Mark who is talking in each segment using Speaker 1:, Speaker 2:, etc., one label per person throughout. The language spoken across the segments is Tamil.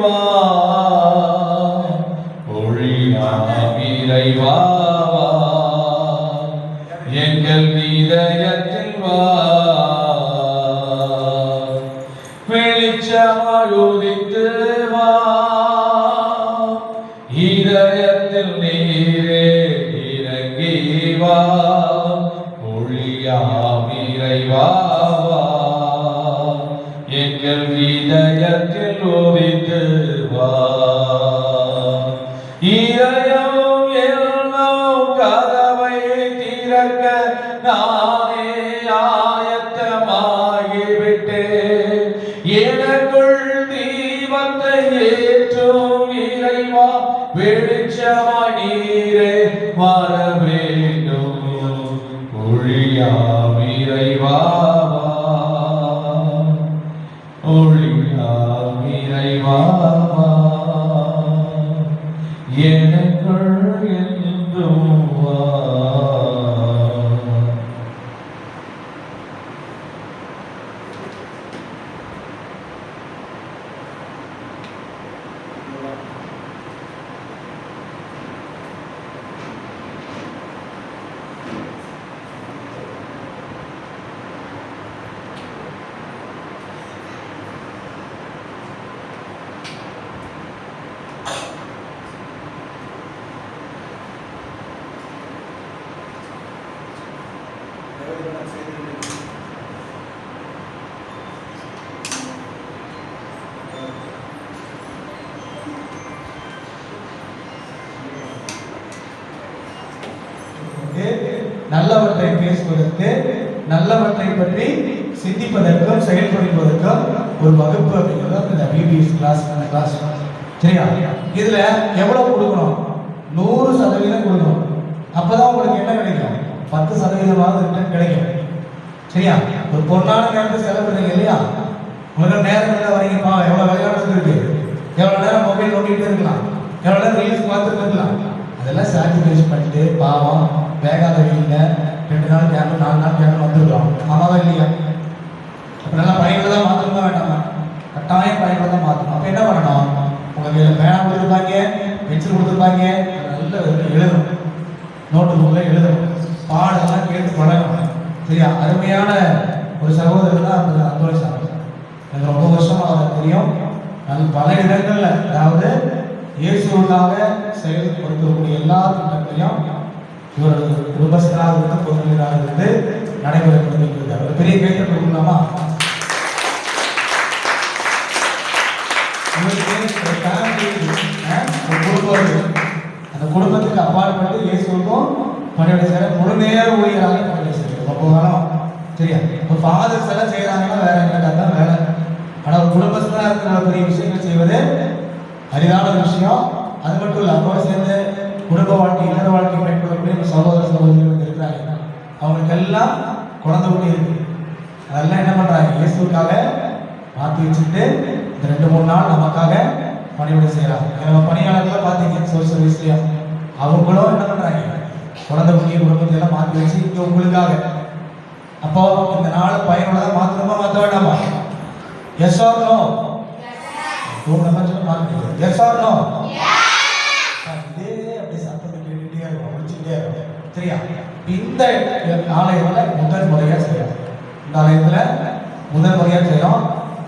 Speaker 1: வா ஒழியாம் இறைவா எங்கள் இதயத்தில் வா வெளிச்சமாய் உதித்து வா இதயத்தில் நீரே இறங்கி வா ஒழியாம் இறைவா எங்கள் இதயத்தில் உதித்து வா இதயம் எல்லாம் கதவை திறக்க நானே ஆயத்தமாகிவிட்டேன் எனக்குள் தீபத்தை ஏற்றும் இறைவா வெளிச்சமாய் நீரே வர வேண்டும் ஒழியாம் இறைவா ஒழியாம் இறைவா எனக்குள் என்றும் வா. நல்லவற்றை பேசுவதற்கு நல்லவற்றை பற்றி சிந்திப்பதற்கும் செயல்படுவதற்கும் ஒரு வகுப்பு அப்படிங்கிறது இந்த பிபிஎஸ் கிளாஸ் சரியா? இதுல எவ்வளவு கொடுக்கணும்? 100% கொடுக்கணும். அப்பதான் உங்களுக்கு என்ன கிடைக்கும்? 10% ரிட்டர்ன் கிடைக்கும். சரியா? ஒரு பொண்ணான நேரத்தை செலவிடுறீங்க இல்லையா? உங்களுக்கு நேரம் வரீங்கப்பா, எவ்வளவு விளையாடுறது இருக்கு, எவ்வளவு நேரம் மொபைல் நோண்டிட்டு இருக்கலாம், எவ்வளவு நேரம் ரீல்ஸ் பார்த்துட்டு இருக்கலாம், அதெல்லாம் சாக்ரிஃபைஸ் பண்ணிட்டு பாவம் வேகாத வீட்டில் 2 நாள் கேமரா 4 நாள் கேமரா வந்துருக்கலாம். ஆமாவா இல்லையா? அப்போ நல்லா பையனை தான் மாற்றணும் தான் வேண்டாமா? கட்டாயம் பையனை தான் மாற்றணும். அப்போ என்ன பண்ணணும்? உங்கள் கையில் பேனா கொடுத்துருப்பாங்க, பென்சில் கொடுத்துருப்பாங்க, நல்ல எழுதணும், நோட்டு புக்கில் எழுதணும், பாடெல்லாம் கேட்டு பழகணும். சரியா? அருமையான ஒரு சகோதரர் தான் அந்த அந்தோணி சார். எனக்கு ரொம்ப வருஷமாக அவரை தெரியும். பல இடங்கள்ல அதாவது இயேசுவுக்காக செயல்படுத்தக்கூடிய எல்லா திட்டங்களையும் இவர் குடும்பஸ்தராக இருந்து பொதுநீராக இருந்து நடைமுறைப்படுத்திட்டு ஒரு பெரிய கேட்டு கொடுக்கலாமா? அந்த குடும்பத்துக்கு அப்பாற்பட்டு இயேசுக்கும் பணியோட சேர முழு நேர ஊழியராக பணியோட செய்யணும். ரொம்ப காலம் சரியா? இப்போ ஃபாதர்ஸ் எல்லாம் செய்யறாங்கன்னா வேற என்ன தான் வேலை. ஆனால் ஒரு குடும்பஸ்தராக இருக்கிற பெரிய விஷயங்கள் செய்வது அரிதான விஷயம். அது மட்டும் இல்லை, அப்போ சேர்ந்து குடும்ப வாழ்க்கை இல்லற வாழ்க்கை மேற்கொள்ளக்கூடிய சகோதர சகோதரிகள் இருக்கிறாங்க. அவங்களுக்கெல்லாம் குழந்தை குட்டி இருக்கு. அதெல்லாம் என்ன பண்றாங்க? இயேசுக்காக மாற்றி வச்சுட்டு இந்த 2-3 நாள் நமக்காக பணியோட செய்யறாங்க. நம்ம பணியாளர்கள் பார்த்தீங்க சோசியல் சர்வீஸ்லயும் அவங்களும் என்ன பண்றாங்க? குழந்தை குட்டிய குடும்பத்தை எல்லாம் மாற்றி வச்சு இங்க உங்களுக்காக. அப்போ இந்த நாள் பயனுள்ளதா மாற்றணுமா மாற்ற வேண்டாமா? Yes or no? Yes or no? சரியா? இந்த ஆலயத்துல முதல் முறையா செய்யணும். இந்த ஆலயத்துல முதல் முறையா செய்யணும்.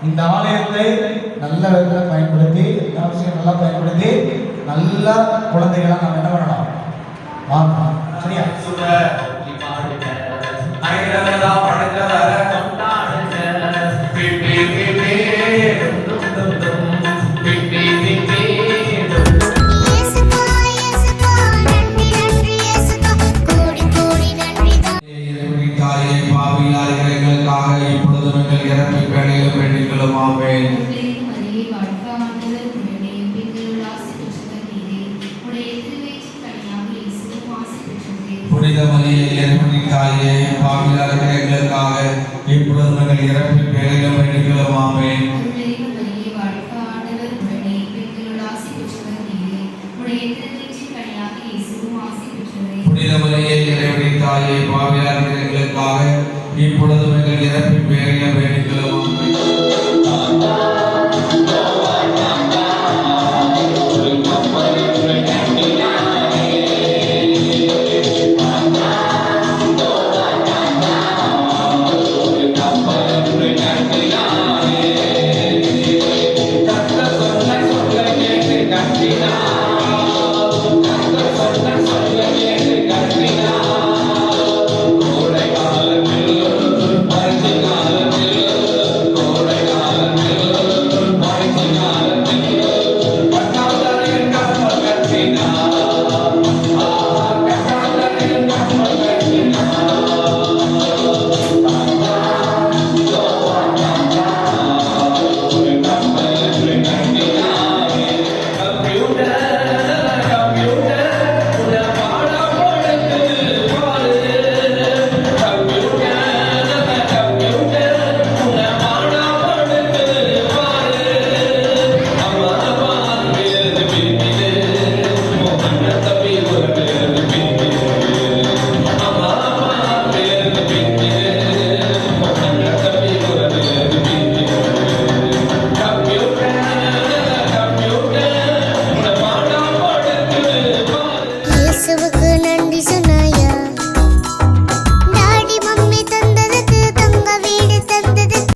Speaker 1: இந்த ஆலயத்தை நல்ல விதத்துல பயன்படுத்தி அவசியம் நல்லா பயன்படுத்தி நல்ல குழந்தைகளா நம்ம என்ன பண்ணலாம்? வாங்கலாம். சரியா? புனித மரியே இறைவனின் தாயே பாவிகளாகிய எங்களுக்காக இப்பொழுது நாங்கள் இறப்பின் வேளையிலும் வேண்டிக் ஆமென். புனித மரியே இறைவனின் தாயே பாவிகளாகிய எங்களுக்காக இப்பொழுது நாங்கள் இறப்பின் வேளையிலும் வேண்டிக் ஆமென்.
Speaker 2: Krishna